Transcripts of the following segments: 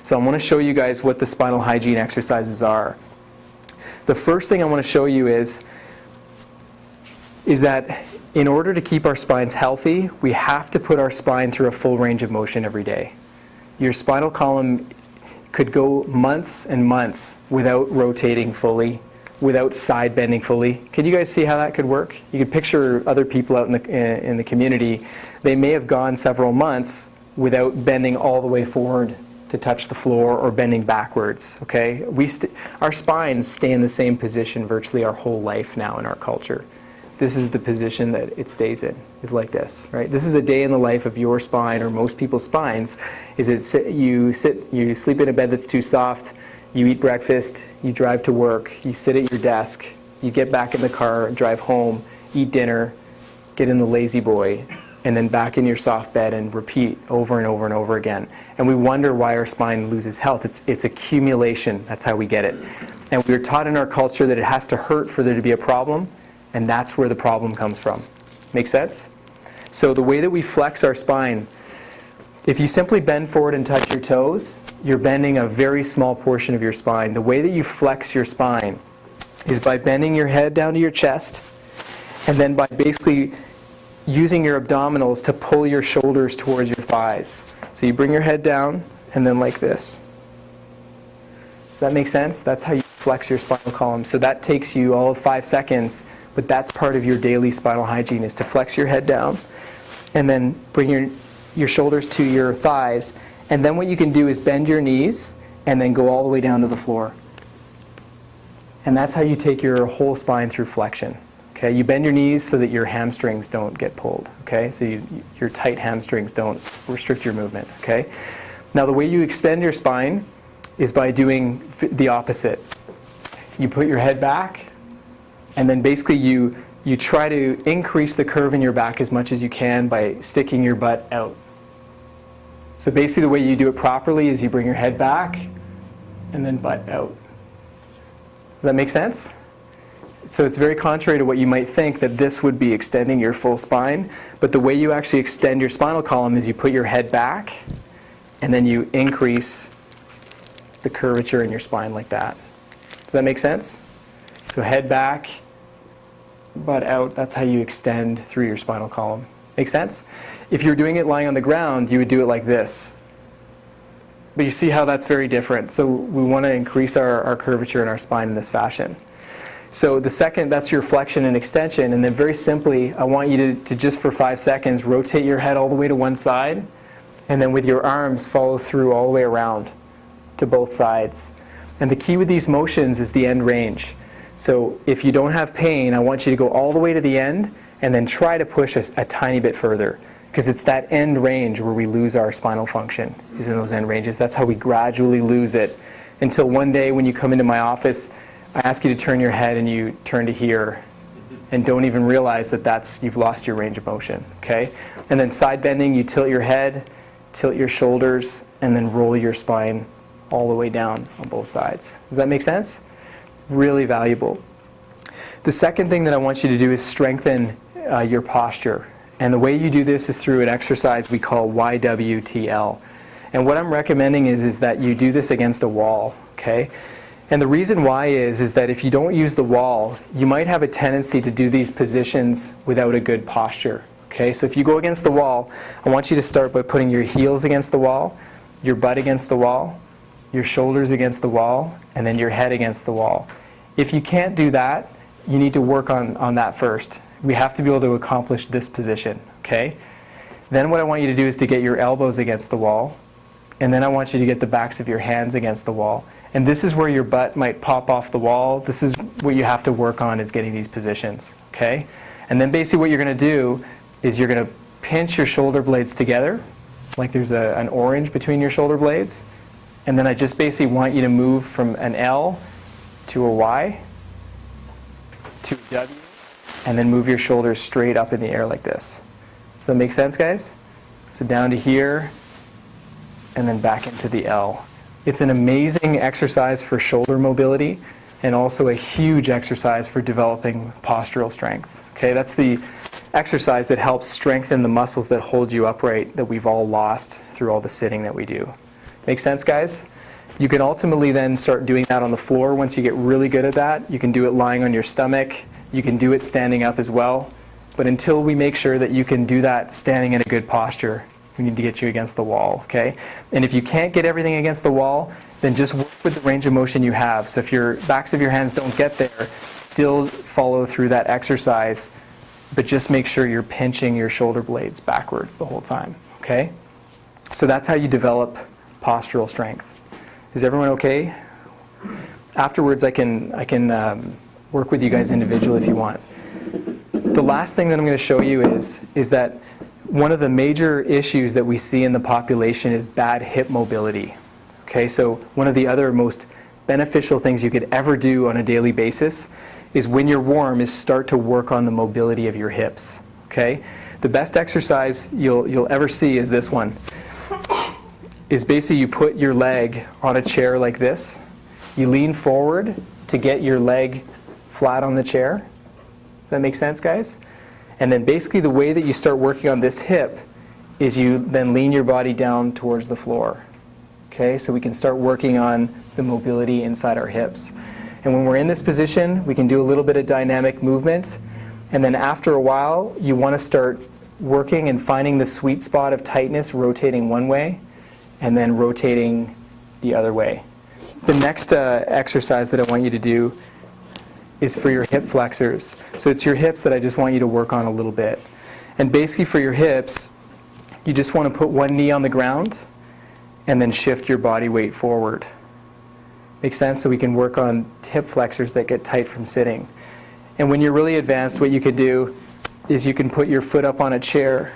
So I want to show you guys what the spinal hygiene exercises are. The first thing I want to show you is that in order to keep our spines healthy, we have to put our spine through a full range of motion every day. Your spinal column could go months and months without rotating fully, without side bending fully. Can you guys see how that could work? You could picture other people out in the community. They may have gone several months without bending all the way forward to touch the floor or bending backwards. Okay, our spines stay in the same position virtually our whole life now in our culture. This is the position that it stays in, is like this, right? This is a day in the life of your spine, or most people's spines, you sleep in a bed that's too soft, you eat breakfast, you drive to work, you sit at your desk, you get back in the car, drive home, eat dinner, get in the lazy boy, and then back in your soft bed and repeat over and over and over again. And we wonder why our spine loses health. It's accumulation, that's how we get it. And we're taught in our culture that it has to hurt for there to be a problem, and that's where the problem comes from. Make sense? So the way that we flex our spine, if you simply bend forward and touch your toes, you're bending a very small portion of your spine. The way that you flex your spine is by bending your head down to your chest, and then by basically using your abdominals to pull your shoulders towards your thighs. So you bring your head down, and then like this. Does that make sense? That's how you flex your spinal column. So that takes you all of 5 seconds, but that's part of your daily spinal hygiene, is to flex your head down and then bring your shoulders to your thighs. And then what you can do is bend your knees and then go all the way down to the floor. And that's how you take your whole spine through flexion. Okay, you bend your knees so that your hamstrings don't get pulled. Okay, so your tight hamstrings don't restrict your movement. Okay, now the way you extend your spine is by doing the opposite. You put your head back, and then basically you try to increase the curve in your back as much as you can by sticking your butt out. So basically the way you do it properly is you bring your head back and then butt out. Does that make sense? So it's very contrary to what you might think, that this would be extending your full spine, but the way you actually extend your spinal column is you put your head back and then you increase the curvature in your spine like that. Does that make sense? So head back, butt out, that's how you extend through your spinal column. Make sense? If you're doing it lying on the ground, you would do it like this. But you see how that's very different. So we want to increase our curvature in our spine in this fashion. So the second, that's your flexion and extension. And then very simply, I want you to just for 5 seconds, rotate your head all the way to one side. And then with your arms, follow through all the way around to both sides. And the key with these motions is the end range. So if you don't have pain, I want you to go all the way to the end and then try to push a tiny bit further. Because it's that end range where we lose our spinal function, is in those end ranges. That's how we gradually lose it. Until one day when you come into my office, I ask you to turn your head and you turn to here and don't even realize that you've lost your range of motion. Okay? And then side bending, you tilt your head, tilt your shoulders, and then roll your spine all the way down on both sides. Does that make sense? Really valuable. The second thing that I want you to do is strengthen your posture. And the way you do this is through an exercise we call YWTL. And what I'm recommending is that you do this against a wall. Okay? And the reason why is that if you don't use the wall, you might have a tendency to do these positions without a good posture. Okay? So if you go against the wall, I want you to start by putting your heels against the wall, your butt against the wall, your shoulders against the wall, and then your head against the wall. If you can't do that, you need to work on that first. We have to be able to accomplish this position. Okay? Then what I want you to do is to get your elbows against the wall, and then I want you to get the backs of your hands against the wall. And this is where your butt might pop off the wall. This is what you have to work on, is getting these positions. Okay? And then basically what you're going to do is you're going to pinch your shoulder blades together, like there's an orange between your shoulder blades. And then I just basically want you to move from an L to a Y to a W, and then move your shoulders straight up in the air like this. Does that make sense, guys? So down to here, and then back into the L. It's an amazing exercise for shoulder mobility, and also a huge exercise for developing postural strength. Okay, that's the exercise that helps strengthen the muscles that hold you upright, that we've all lost through all the sitting that we do. Make sense, guys? You can ultimately then start doing that on the floor once you get really good at that. You can do it lying on your stomach. You can do it standing up as well. But until we make sure that you can do that standing in a good posture, we need to get you against the wall, okay? And if you can't get everything against the wall, then just work with the range of motion you have. So if your backs of your hands don't get there, still follow through that exercise, but just make sure you're pinching your shoulder blades backwards the whole time, okay? So that's how you develop postural strength. Is everyone okay? Afterwards, I can work with you guys individually if you want. The last thing that I'm going to show you is that one of the major issues that we see in the population is bad hip mobility. Okay, so one of the other most beneficial things you could ever do on a daily basis is when you're warm is start to work on the mobility of your hips. Okay, the best exercise you'll ever see is this one. Is basically you put your leg on a chair like this. You lean forward to get your leg flat on the chair. Does that make sense, guys? And then basically the way that you start working on this hip is you then lean your body down towards the floor. Okay, so we can start working on the mobility inside our hips. And when we're in this position, we can do a little bit of dynamic movement. And then after a while, you want to start working and finding the sweet spot of tightness, rotating one way, and then rotating the other way. The next exercise that I want you to do is for your hip flexors. So it's your hips that I just want you to work on a little bit. And basically for your hips, you just want to put one knee on the ground and then shift your body weight forward. Makes sense? So we can work on hip flexors that get tight from sitting. And when you're really advanced, what you can do is you can put your foot up on a chair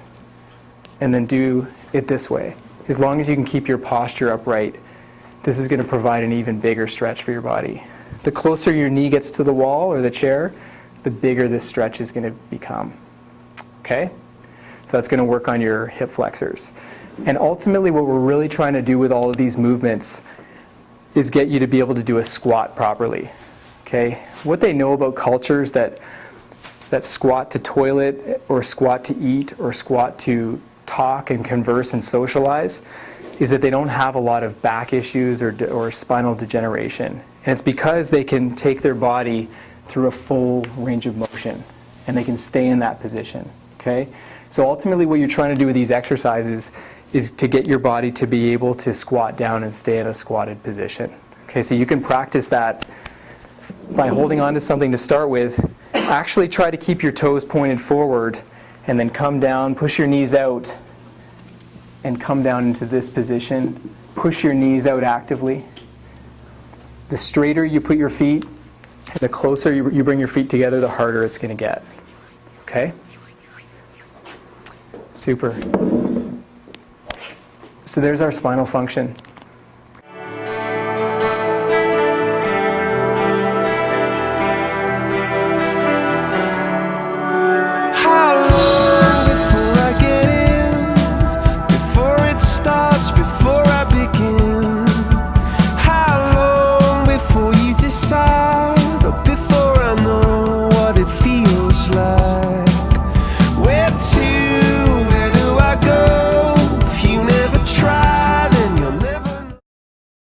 and then do it this way. As long as you can keep your posture upright, this is going to provide an even bigger stretch for your body. The closer your knee gets to the wall or the chair, the bigger this stretch is going to become. Okay? So that's going to work on your hip flexors. And ultimately what we're really trying to do with all of these movements is get you to be able to do a squat properly. Okay? What they know about cultures that squat to toilet or squat to eat or squat to talk and converse and socialize is that they don't have a lot of back issues or spinal degeneration. And it's because they can take their body through a full range of motion and they can stay in that position. Okay? So ultimately what you're trying to do with these exercises is to get your body to be able to squat down and stay in a squatted position. Okay, so you can practice that by holding on to something to start with. Actually try to keep your toes pointed forward and then come down, push your knees out and come down into this position. Push your knees out actively. The straighter you put your feet, the closer you bring your feet together, the harder it's going to get. Okay? Super. So there's our spinal function.